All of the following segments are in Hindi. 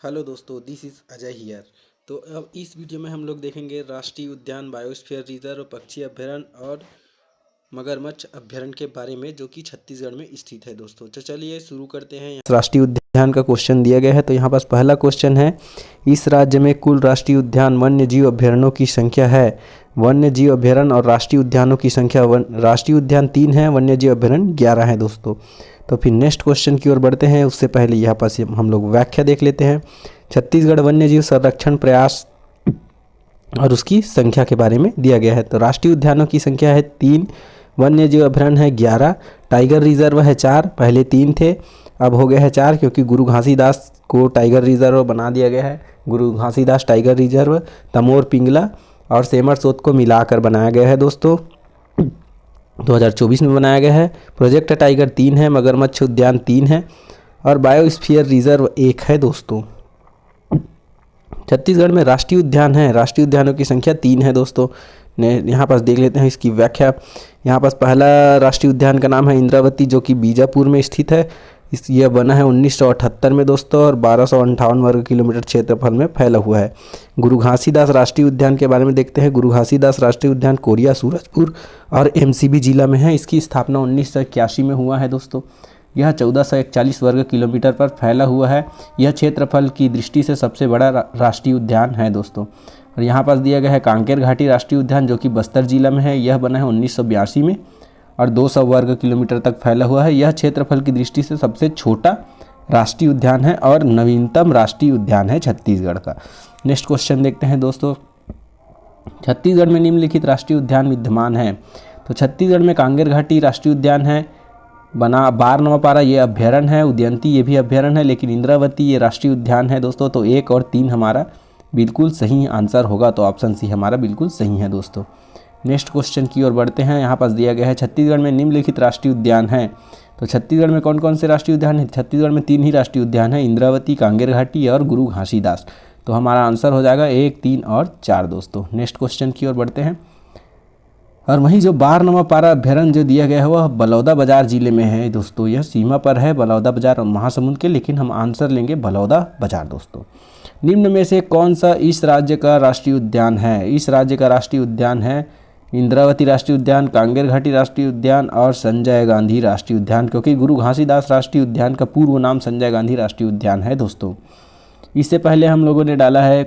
हेलो दोस्तों, दिस इज़ अजय हियर। तो अब इस वीडियो में हम लोग देखेंगे राष्ट्रीय उद्यान, बायोस्फीयर रिजर्व, पक्षी अभ्यारण्य और मगरमच्छ अभ्यारण्य के बारे में, जो कि छत्तीसगढ़ में स्थित है दोस्तों। तो चलिए शुरू करते हैं। राष्ट्रीय उद्यान का क्वेश्चन दिया गया है, तो यहाँ पास पहला क्वेश्चन है, इस राज्य में कुल राष्ट्रीय उद्यान वन्य जीव अभ्यारण्यों की संख्या है। वन्य जीव अभ्यारण्य और राष्ट्रीय उद्यानों की संख्या, राष्ट्रीय उद्यान 3 है, वन्य जीव अभ्यारण्य 11 है दोस्तों। तो फिर नेक्स्ट क्वेश्चन की ओर बढ़ते हैं। उससे पहले यहाँ पास हम लोग व्याख्या देख लेते हैं। छत्तीसगढ़ वन्य जीव संरक्षण प्रयास और उसकी संख्या के बारे में दिया गया है। तो राष्ट्रीय उद्यानों की संख्या है 3, वन्य जीव अभ्यारण्य है 11, टाइगर रिजर्व है 4, पहले 3 थे अब हो गया है 4, क्योंकि गुरु घासीदास को टाइगर रिजर्व बना दिया गया है। गुरु घासीदास टाइगर रिजर्व, तमोर पिंगला और सेमर सोत को मिलाकर बनाया गया है दोस्तों। 2024 में बनाया गया है। प्रोजेक्ट टाइगर 3 है, मगरमच्छ उद्यान 3 है और बायोस्फीयर रिजर्व 1 है दोस्तों। छत्तीसगढ़ में राष्ट्रीय उद्यान है, राष्ट्रीय उद्यानों की संख्या 3 है दोस्तों। यहाँ पास देख लेते हैं इसकी व्याख्या। यहाँ पास पहला राष्ट्रीय उद्यान का नाम है इंद्रावती, जो कि बीजापुर में स्थित है। यह बना है 1978 में दोस्तों और 1258 वर्ग किलोमीटर क्षेत्रफल में फैला हुआ है। गुरु घासीदास राष्ट्रीय उद्यान के बारे में देखते हैं। गुरु घासीदास राष्ट्रीय उद्यान कोरिया, सूरजपुर और एमसीबी जिला में है। इसकी स्थापना 1981 में हुआ है दोस्तों। यह 1441 वर्ग किलोमीटर पर फैला हुआ है। यह क्षेत्रफल की दृष्टि से सबसे बड़ा राष्ट्रीय उद्यान है दोस्तों। और यहाँ पास दिया गया है कांकेर घाटी राष्ट्रीय उद्यान, जो कि बस्तर जिला में है। यह बना है 1982 में और 200 वर्ग किलोमीटर तक फैला हुआ है। यह क्षेत्रफल की दृष्टि से सबसे छोटा राष्ट्रीय उद्यान है और नवीनतम राष्ट्रीय उद्यान है छत्तीसगढ़ का। नेक्स्ट क्वेश्चन देखते हैं दोस्तों। छत्तीसगढ़ में निम्नलिखित राष्ट्रीय उद्यान विद्यमान है। तो छत्तीसगढ़ में कांकेर घाटी राष्ट्रीय उद्यान है, बना बार नवापारा ये अभ्यारण्य है, उदयंती ये भी अभ्यारण्य है, लेकिन इंद्रावती ये राष्ट्रीय उद्यान है दोस्तों। तो 1 और 3 हमारा बिल्कुल सही आंसर होगा, तो ऑप्शन सी हमारा बिल्कुल सही है दोस्तों। नेक्स्ट क्वेश्चन की ओर बढ़ते हैं। यहाँ पास दिया गया है छत्तीसगढ़ में निम्नलिखित राष्ट्रीय उद्यान हैं। तो छत्तीसगढ़ में कौन कौन से राष्ट्रीय उद्यान हैं? छत्तीसगढ़ में 3 ही राष्ट्रीय उद्यान हैं, इंद्रावती, कांकेर घाटी और गुरु घासीदास। तो हमारा आंसर हो जाएगा 1, 3 और 4 दोस्तों। नेक्स्ट क्वेश्चन की ओर बढ़ते हैं। और वहीं जो बार नवापारा अभ्यारण्य जो दिया गया है वह बलौदाबाजार जिले में है दोस्तों। यह सीमा पर है बलौदाबाजार और महासमुंद के, लेकिन हम आंसर लेंगे बलौदाबाजार दोस्तों। निम्न में से कौन सा इस राज्य का राष्ट्रीय उद्यान है? इस राज्य का राष्ट्रीय उद्यान है इंद्रावती राष्ट्रीय उद्यान, कांकेर घाटी राष्ट्रीय उद्यान और संजय गांधी राष्ट्रीय उद्यान, क्योंकि गुरु घासीदास राष्ट्रीय उद्यान का पूर्व नाम संजय गांधी राष्ट्रीय उद्यान है दोस्तों। इससे पहले हम लोगों ने डाला है,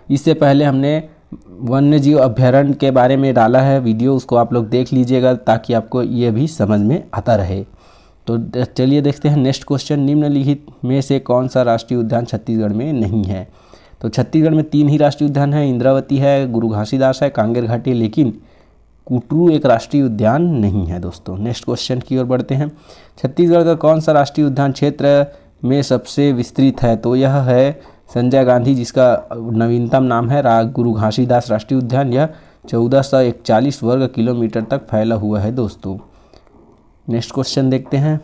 इससे पहले हमने वन्य जीव अभ्यारण्य के बारे में डाला है वीडियो, उसको आप लोग देख लीजिएगा ताकि आपको ये भी समझ में आता रहे। तो चलिए देखते हैं नेक्स्ट क्वेश्चन। निम्नलिखित में से कौन सा राष्ट्रीय उद्यान छत्तीसगढ़ में नहीं है? तो छत्तीसगढ़ में 3 ही राष्ट्रीय उद्यान है, इंद्रावती है, गुरु घासीदास है, कांकेर घाटी, लेकिन कुटरू एक राष्ट्रीय उद्यान नहीं है दोस्तों। नेक्स्ट क्वेश्चन की ओर बढ़ते हैं। छत्तीसगढ़ का कौन सा राष्ट्रीय उद्यान क्षेत्र में सबसे विस्तृत है? तो यह है संजय गांधी, जिसका नवीनतम नाम है गुरु घासीदास राष्ट्रीय उद्यान। यह 1441 वर्ग किलोमीटर तक फैला हुआ है दोस्तों। नेक्स्ट क्वेश्चन देखते हैं।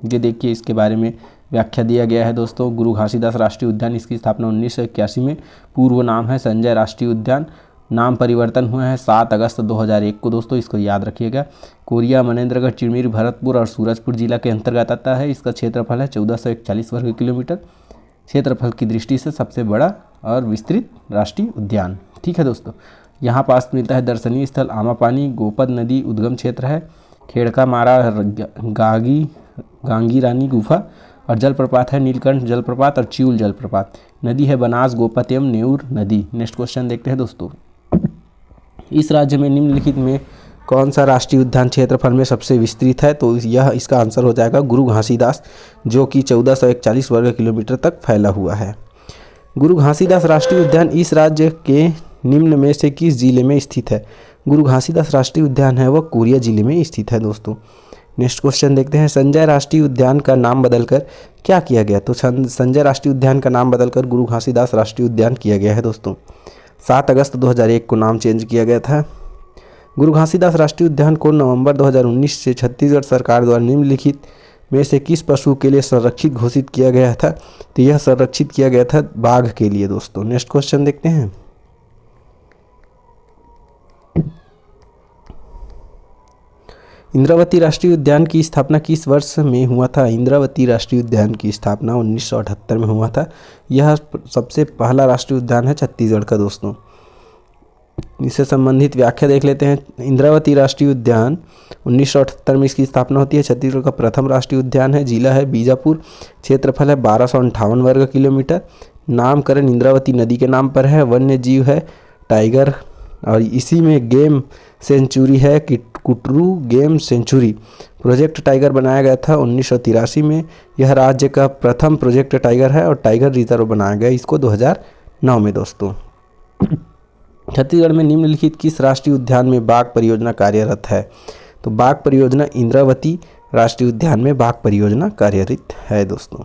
ये देखिए, इसके बारे में व्याख्या दिया गया है दोस्तों। गुरु घासीदास राष्ट्रीय उद्यान, इसकी स्थापना 1981 में, पूर्व नाम है संजय राष्ट्रीय उद्यान, नाम परिवर्तन हुआ है 7 अगस्त 2001 को दोस्तों, इसको याद रखिएगा। कोरिया, मनेन्द्रगढ़, चिरमिर, भरतपुर और सूरजपुर जिला के अंतर्गत आता है। इसका क्षेत्रफल है 1441 वर्ग किलोमीटर, क्षेत्रफल की दृष्टि से सबसे बड़ा और विस्तृत राष्ट्रीय उद्यान। ठीक है दोस्तों। यहाँ पास मिलता है दर्शनीय स्थल आमापानी, गोपद नदी उद्गम क्षेत्र है, खेड़का मारा, गांगी रानी गुफा और जलप्रपात है नीलकंठ जलप्रपात और चिउल जलप्रपात। नदी है बनास, गोपत एवं नेऊर नदी। नेक्स्ट क्वेश्चन देखते हैं दोस्तों। इस राज्य में निम्नलिखित में कौन सा राष्ट्रीय उद्यान क्षेत्रफल में सबसे विस्तृत है? तो यह इसका आंसर हो जाएगा गुरु घासीदास, जो कि 1441 वर्ग किलोमीटर तक फैला हुआ है। गुरु घासीदास राष्ट्रीय उद्यान इस राज्य के निम्न में से किस जिले में स्थित है? गुरु घासीदास राष्ट्रीय उद्यान है वह कोरिया जिले में स्थित है दोस्तों। नेक्स्ट क्वेश्चन देखते हैं। संजय राष्ट्रीय उद्यान का नाम बदलकर क्या किया गया? तो संजय राष्ट्रीय उद्यान का नाम बदलकर गुरु घासीदास राष्ट्रीय उद्यान किया गया है दोस्तों। 7 अगस्त 2001 को नाम चेंज किया गया था। गुरु घासीदास राष्ट्रीय उद्यान को नवंबर 2019 से छत्तीसगढ़ सरकार द्वारा निम्नलिखित में से किस पशु के लिए संरक्षित घोषित किया गया था? तो यह संरक्षित किया गया था बाघ के लिए दोस्तों। नेक्स्ट क्वेश्चन देखते हैं। इंद्रावती राष्ट्रीय उद्यान की स्थापना किस वर्ष में हुआ था? इंद्रावती राष्ट्रीय उद्यान की स्थापना 1978 में हुआ था। यह सबसे पहला राष्ट्रीय उद्यान है छत्तीसगढ़ का दोस्तों। इससे संबंधित व्याख्या देख लेते हैं। इंद्रावती राष्ट्रीय उद्यान 1978 में इसकी स्थापना होती है। छत्तीसगढ़ का प्रथम राष्ट्रीय उद्यान है। जिला है बीजापुर। क्षेत्रफल है 1258 वर्ग किलोमीटर। नामकरण इंद्रावती नदी के नाम पर है। वन्य जीव है टाइगर, और इसी में गेम सेंचुरी है Kutru game sanctuary. Project tiger बनाया गया था 1983 में। यह राज्य का प्रथम प्रोजेक्ट टाइगर है और टाइगर रिजर्व बनाया गया इसको 2009 में दोस्तों। छत्तीसगढ़ में निम्नलिखित किस राष्ट्रीय उद्यान में बाघ परियोजना कार्यरत है? तो बाघ परियोजना इंद्रावती राष्ट्रीय उद्यान में बाघ परियोजना कार्यरत है दोस्तों।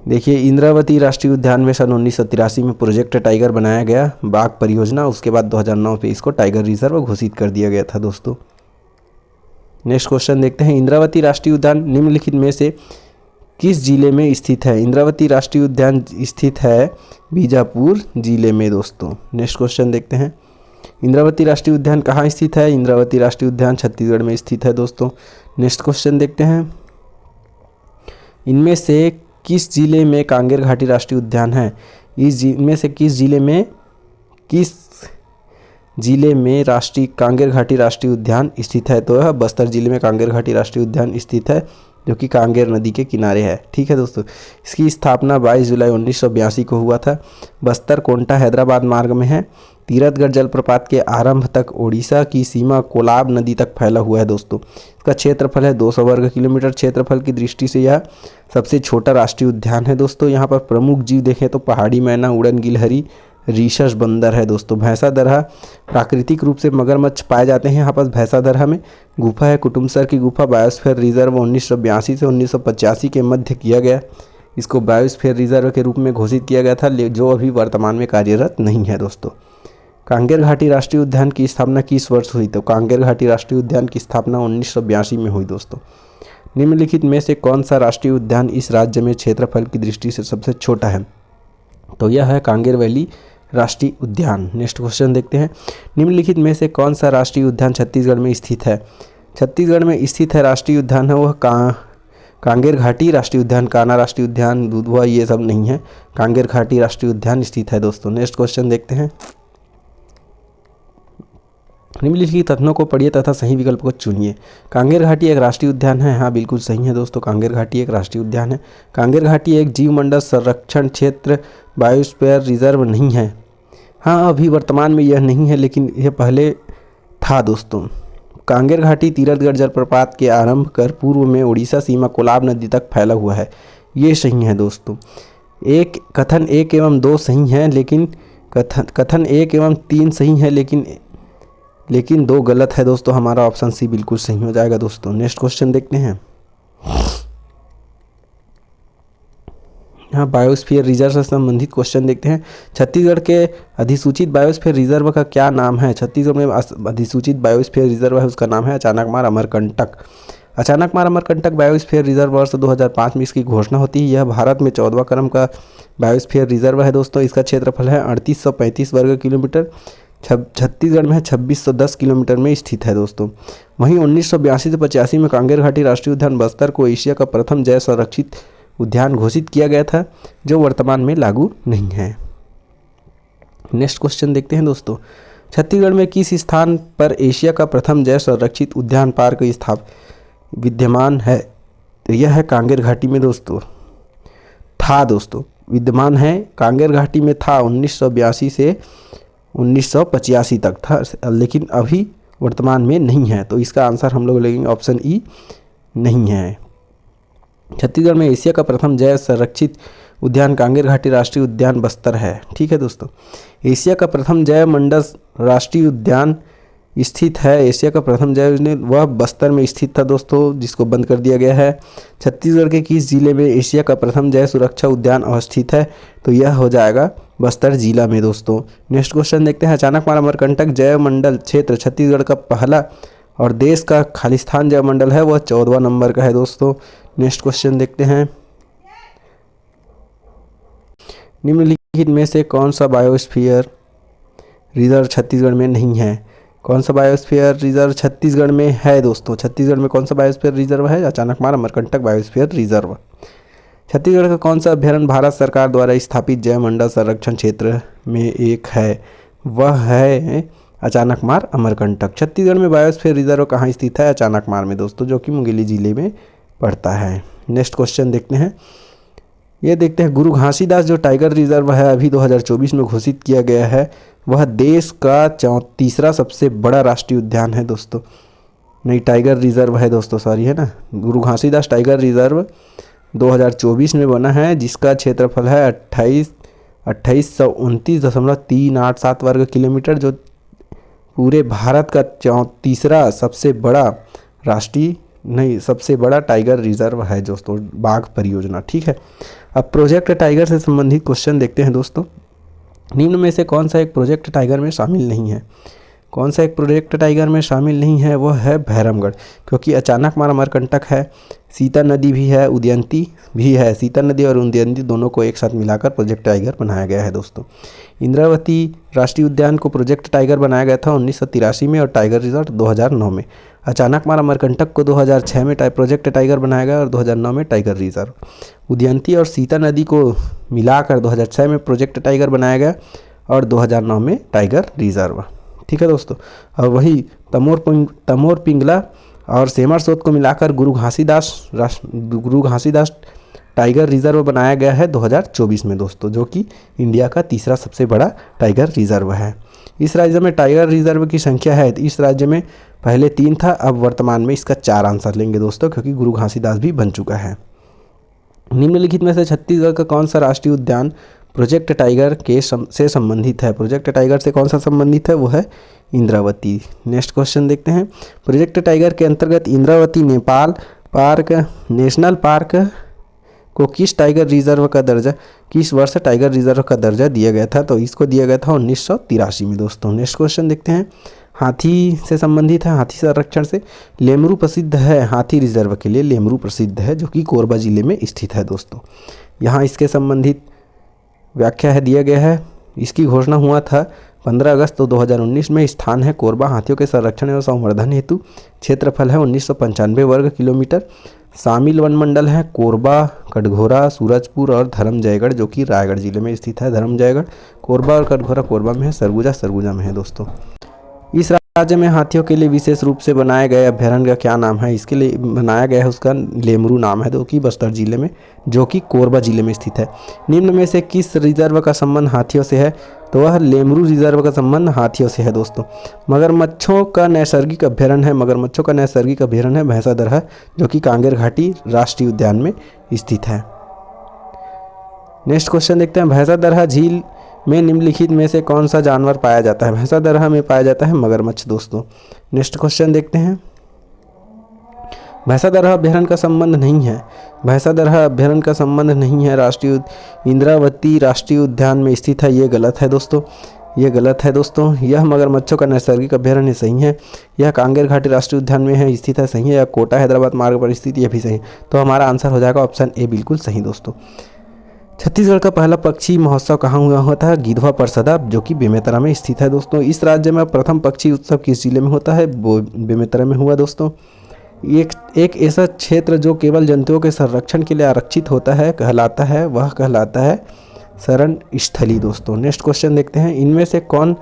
देखिए, इंद्रावती राष्ट्रीय उद्यान में सन 1983 में प्रोजेक्ट टाइगर बनाया गया बाघ परियोजना। उसके बाद 2009 पे इसको टाइगर रिजर्व घोषित कर दिया गया था दोस्तों। नेक्स्ट क्वेश्चन देखते हैं। इंद्रावती राष्ट्रीय उद्यान निम्नलिखित में से किस जिले में स्थित है? इंद्रावती राष्ट्रीय उद्यान स्थित है बीजापुर जिले में दोस्तों। नेक्स्ट क्वेश्चन देखते हैं। इंद्रावती राष्ट्रीय उद्यान कहाँ स्थित है? इंद्रावती राष्ट्रीय उद्यान छत्तीसगढ़ में स्थित है दोस्तों। नेक्स्ट क्वेश्चन देखते हैं। इनमें से किस जिले में कांगेर घाटी राष्ट्रीय उद्यान है? इनमें से किस जिले में राष्ट्रीय कांगेर घाटी राष्ट्रीय उद्यान स्थित है? तो यह बस्तर जिले में कांगेर घाटी राष्ट्रीय उद्यान स्थित है, जो कि कांगेर नदी के किनारे है। ठीक है दोस्तों। इसकी स्थापना 22 जुलाई 1982 को हुआ था। बस्तर कोंटा हैदराबाद मार्ग में है। तीरथगढ़ जलप्रपात के आरंभ तक ओडिशा की सीमा कोलाब नदी तक फैला हुआ है दोस्तों। इसका क्षेत्रफल है 200 वर्ग किलोमीटर। क्षेत्रफल की दृष्टि से यह सबसे छोटा राष्ट्रीय उद्यान है दोस्तों। यहाँ पर प्रमुख जीव देखें तो पहाड़ी मैना, उड़न गिलहरी, रीशस बंदर है दोस्तों। भैंसा दरहा प्राकृतिक रूप से मगरमच्छ पाए जाते हैं। यहाँ पर भैंसा दरहा में गुफा है कुटुम्बसर की गुफा। बायोस्फीयर रिजर्व 1982 से 1985 के मध्य किया गया। इसको बायोस्फीयर रिजर्व के रूप में घोषित किया गया था, जो अभी वर्तमान में कार्यरत नहीं है दोस्तों। कांगेर घाटी राष्ट्रीय उद्यान की स्थापना किस वर्ष हुई? तो कांगेर घाटी राष्ट्रीय उद्यान की स्थापना 1982 में हुई दोस्तों। निम्नलिखित में से कौन सा राष्ट्रीय उद्यान इस राज्य में क्षेत्रफल की दृष्टि से सबसे छोटा है? तो यह है कांगेर वैली राष्ट्रीय उद्यान। नेक्स्ट क्वेश्चन देखते हैं। निम्नलिखित में से कौन सा राष्ट्रीय उद्यान छत्तीसगढ़ में स्थित है? छत्तीसगढ़ में स्थित है राष्ट्रीय उद्यान है वह कांगेर घाटी राष्ट्रीय उद्यान। कान्हा राष्ट्रीय उद्यान, दुधवा, ये सब नहीं है। कांगेर घाटी राष्ट्रीय उद्यान स्थित है दोस्तों। नेक्स्ट क्वेश्चन देखते हैं। निम्नलिखित कथनों को पढ़िए तथा सही विकल्प को चुनिए। कांगेर घाटी एक राष्ट्रीय उद्यान है। हाँ, बिल्कुल सही है दोस्तों। कांगेर घाटी एक राष्ट्रीय उद्यान है। कांगेर घाटी एक जीवमंडल संरक्षण क्षेत्र बायोस्फीयर रिजर्व नहीं है। हाँ, अभी वर्तमान में यह नहीं है, लेकिन यह पहले था दोस्तों। कांगेर घाटी तीरथगढ़ जलप्रपात के आरंभ कर पूर्व में उड़ीसा सीमा कोलाब नदी तक फैला हुआ है। ये सही है दोस्तों। कथन 1 एवं 2 सही हैं, लेकिन कथन 1 एवं 3 सही है, लेकिन 2 गलत है दोस्तों। हमारा ऑप्शन सी बिल्कुल सही हो जाएगा दोस्तों। नेक्स्ट क्वेश्चन देखते हैं। यहाँ बायोस्फीयर रिजर्व से संबंधित क्वेश्चन देखते हैं। छत्तीसगढ़ के अधिसूचित बायोस्फीयर रिजर्व का क्या नाम है? छत्तीसगढ़ में अधिसूचित बायोस्फीयर रिजर्व है, उसका नाम है अचानकमार अमरकंटक। अचानकमार अमरकंटक बायोस्फीयर रिजर्व वर्ष 2005 में इसकी घोषणा होती है। यह भारत में 14वां क्रम का बायोस्फीयर रिजर्व है दोस्तों। इसका क्षेत्रफल है 3835 वर्ग किलोमीटर। छत्तीसगढ़ में 2610 किलोमीटर में स्थित है दोस्तों। वहीं 1982 से 85 में कांगेर घाटी राष्ट्रीय उद्यान बस्तर को एशिया का प्रथम जैव संरक्षित उद्यान घोषित किया गया था, जो वर्तमान में लागू नहीं है। नेक्स्ट क्वेश्चन देखते हैं दोस्तों। छत्तीसगढ़ में किस स्थान पर एशिया का प्रथम जैव संरक्षित उद्यान पार्क विद्यमान है? तो यह है कांगेर घाटी में दोस्तों। था दोस्तों, विद्यमान है, कांगेर घाटी में था। 1982 से 1985 तक था, लेकिन अभी वर्तमान में नहीं है। तो इसका आंसर हम लोग लेंगे ऑप्शन ई, नहीं है। छत्तीसगढ़ में एशिया का प्रथम जैव संरक्षित उद्यान कांगेर घाटी राष्ट्रीय उद्यान बस्तर है। ठीक है दोस्तों। एशिया का प्रथम जैव मंडल राष्ट्रीय उद्यान स्थित है। एशिया का प्रथम जैव वह बस्तर में स्थित था दोस्तों, जिसको बंद कर दिया गया है। छत्तीसगढ़ के किस जिले में एशिया का प्रथम जैव सुरक्षा उद्यान अवस्थित है? तो यह हो जाएगा बस्तर जिला में दोस्तों। नेक्स्ट क्वेश्चन देखते हैं। अचानकमार अमरकंटक जैव मंडल क्षेत्र छत्तीसगढ़ का पहला और देश का खालिस्तान जैव मंडल है, वह 14वां नंबर का है दोस्तों। नेक्स्ट क्वेश्चन देखते हैं। निम्नलिखित में से कौन सा बायोस्फीयर रिजर्व छत्तीसगढ़ में नहीं है? कौन सा बायोस्फीयर रिजर्व छत्तीसगढ़ में है दोस्तों? छत्तीसगढ़ में कौन सा बायोस्फीयर रिजर्व है? Achanakmar Amarkantak biosphere reserve. छत्तीसगढ़ का कौन सा अभ्यारण्य भारत सरकार द्वारा स्थापित जैवमंडल संरक्षण क्षेत्र में एक है? वह है अचानकमार अमरकंटक। छत्तीसगढ़ में बायोस्फीयर रिजर्व कहाँ स्थित है? अचानकमार में दोस्तों, जो कि मुंगेली जिले में पड़ता है। नेक्स्ट क्वेश्चन देखते हैं। ये देखते हैं, गुरु घासीदास जो टाइगर रिजर्व है अभी 2024 में घोषित किया गया है, वह देश का तीसरा सबसे बड़ा राष्ट्रीय उद्यान है दोस्तों। नहीं, टाइगर रिजर्व है दोस्तों, सॉरी, है ना। गुरु घासीदास टाइगर रिजर्व 2024 में बना है, जिसका क्षेत्रफल है 2829.387 वर्ग किलोमीटर, जो पूरे भारत का तीसरा सबसे बड़ा सबसे बड़ा टाइगर रिजर्व है दोस्तों, बाघ परियोजना। ठीक है, अब प्रोजेक्ट टाइगर से संबंधित क्वेश्चन देखते हैं दोस्तों। निम्न में से कौन सा एक प्रोजेक्ट टाइगर में शामिल नहीं है? कौन सा एक प्रोजेक्ट टाइगर में शामिल नहीं है? वो है भैरमगढ़, क्योंकि अचानकमार अमरकंटक है, सीता नदी भी है, उदयंती भी है। सीता नदी और उदयंती दोनों को एक साथ मिलाकर प्रोजेक्ट टाइगर बनाया गया है दोस्तों। इंद्रावती राष्ट्रीय उद्यान को प्रोजेक्ट टाइगर बनाया गया था 1983 में और टाइगर रिजर्व 2009 में। अचानकमार अमरकंटक को 2006 में प्रोजेक्ट टाइगर बनाया गया और 2009 में टाइगर रिजर्व। उदयंती और सीता नदी को मिलाकर 2006 में प्रोजेक्ट टाइगर बनाया गया और 2009 में टाइगर रिजर्व। ठीक है दोस्तों, और वही तमोर पिंगला और सेमरसोत को मिलाकर गुरु घासीदास टाइगर रिजर्व बनाया गया है 2024 में दोस्तों, जो कि इंडिया का तीसरा सबसे बड़ा टाइगर रिजर्व है। इस राज्य में टाइगर रिजर्व की संख्या है, इस राज्य में पहले 3 था, अब वर्तमान में इसका 4 आंसर लेंगे दोस्तों, क्योंकि गुरु घासीदास भी बन चुका है। निम्नलिखित में से छत्तीसगढ़ का कौन सा राष्ट्रीय उद्यान प्रोजेक्ट टाइगर से संबंधित है? प्रोजेक्ट टाइगर से कौन सा संबंधित है? वो है इंद्रावती। नेक्स्ट क्वेश्चन देखते हैं। प्रोजेक्ट टाइगर के अंतर्गत इंद्रावती नेशनल पार्क को किस वर्ष टाइगर रिजर्व का दर्जा दिया गया था? तो इसको दिया गया था 1983 में दोस्तों। नेक्स्ट क्वेश्चन देखते हैं। हाथी से संबंधित है, हाथी संरक्षण से। लेमरू प्रसिद्ध है, हाथी रिजर्व के लिए लेमरू प्रसिद्ध है, जो कि कोरबा जिले में स्थित है दोस्तों। यहाँ इसके संबंधित व्याख्या है दिया गया है। इसकी घोषणा हुआ था 15 अगस्त 2019 में। स्थान है कोरबा, हाथियों के संरक्षण एवं संवर्धन हेतु। क्षेत्रफल है 1995 वर्ग किलोमीटर। शामिल वन मंडल है कोरबा, कटघोरा, सूरजपुर और धर्मजयगढ़, जो कि रायगढ़ जिले में स्थित है। धर्मजयगढ़ कोरबा और कटघोरा कोरबा में है, सरगुजा में है दोस्तों। इस राज्य में हाथियों के लिए विशेष रूप से बनाया गया अभ्यारण्य का क्या नाम है? इसके लिए बनाया गया है, उसका लेमरू नाम है, जो कि बस्तर जिले में, जो कि कोरबा जिले में स्थित है। निम्न में से किस रिजर्व का संबंध हाथियों से है? तो वह लेमरू रिजर्व का संबंध हाथियों से है दोस्तों। मगरमच्छों का नैसर्गिक अभ्यारण्य है भैंसादरहा, जो कि कांगेर घाटी राष्ट्रीय उद्यान में स्थित है। नेक्स्ट क्वेश्चन देखते हैं। भैंसादरहा झील में निम्नलिखित में से कौन सा जानवर पाया जाता है? भैंसादरहा में पाया जाता है मगरमच्छ दोस्तों। नेक्स्ट क्वेश्चन देखते हैं। भैंसादरहा अभ्यारण्य का संबंध नहीं है, भैंसादरहा अभ्यारण्य का संबंध नहीं है राष्ट्रीय इंद्रावती राष्ट्रीय उद्यान में स्थित है। ये गलत है दोस्तों, ये गलत है दोस्तों। यह मगरमच्छों का नैसर्गिक अभ्यारण्य सही है। यह कांगेर घाटी राष्ट्रीय उद्यान में है स्थित है, सही है। यह कोटा हैदराबाद मार्ग पर स्थित, यह भी सही है। तो हमारा आंसर हो जाएगा ऑप्शन ए, बिल्कुल सही दोस्तों। छत्तीसगढ़ का पहला पक्षी महोत्सव कहाँ हुआ होता है? गिधवा परसदा, जो कि बेमेतरा में स्थित है दोस्तों। इस राज्य में प्रथम पक्षी उत्सव किस जिले में होता है? वो बेमेतरा में हुआ दोस्तों। एक ऐसा क्षेत्र जो केवल जंतुओं के संरक्षण के लिए आरक्षित होता है कहलाता है शरण स्थली दोस्तों। नेक्स्ट क्वेश्चन देखते हैं। इनमें से कौन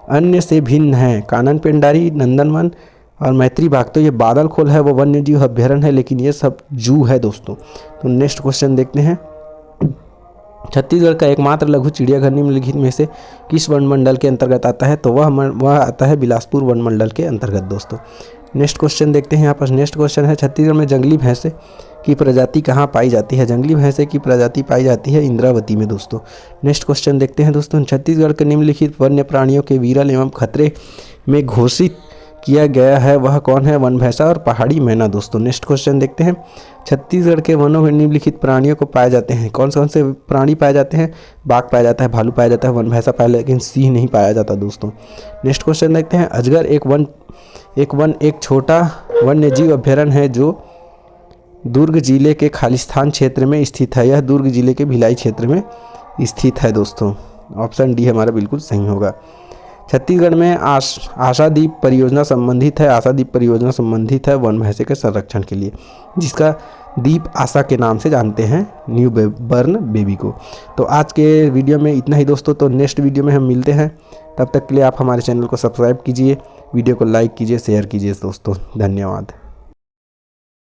अन्य से भिन्न है? कानन पेंडारी, नंदनवन और मैत्री बाग। तो ये बादल खोल है, वो वन्य जीव अभ्यारण्य है, लेकिन ये सब जू है दोस्तों। तो नेक्स्ट क्वेश्चन देखते हैं। छत्तीसगढ़ का एकमात्र लघु चिड़ियाघर निम्नलिखित में से किस वन मंडल के अंतर्गत आता है? तो वह आता है बिलासपुर वन मंडल के अंतर्गत दोस्तों। नेक्स्ट क्वेश्चन देखते हैं। यहाँ पर नेक्स्ट क्वेश्चन है, छत्तीसगढ़ में जंगली भैंसे की प्रजाति कहाँ पाई जाती है? जंगली भैंसे की प्रजाति पाई जाती है इंद्रावती में दोस्तों। नेक्स्ट क्वेश्चन देखते हैं दोस्तों। छत्तीसगढ़ के निम्नलिखित वन्य प्राणियों के विरल एवं खतरे में घोषित किया गया है, वह कौन है? वन भैंसा और पहाड़ी मैना दोस्तों। नेक्स्ट क्वेश्चन देखते हैं। छत्तीसगढ़ के वनों में निम्नलिखित प्राणियों को पाए जाते हैं, कौन से प्राणी पाए जाते हैं? बाघ पाया जाता है, भालू पाया जाता है, वन भैंसा पाया, लेकिन सिंह नहीं पाया जाता दोस्तों। नेक्स्ट क्वेश्चन देखते हैं। अजगर एक छोटा वन्य जीव अभ्यारण्य है जो दुर्ग जिले के खालिस्तान क्षेत्र में स्थित है। यह दुर्ग जिले के भिलाई क्षेत्र में स्थित है दोस्तों। ऑप्शन डी हमारा बिल्कुल सही होगा। छत्तीसगढ़ में आशादीप परियोजना संबंधित है वन भैंसे के संरक्षण के लिए, जिसका दीप आशा के नाम से जानते हैं न्यू बर्न बेबी को। तो आज के वीडियो में इतना ही दोस्तों, तो नेक्स्ट वीडियो में हम मिलते हैं। तब तक के लिए आप हमारे चैनल को सब्सक्राइब कीजिए, वीडियो को लाइक कीजिए, शेयर कीजिए दोस्तों। धन्यवाद।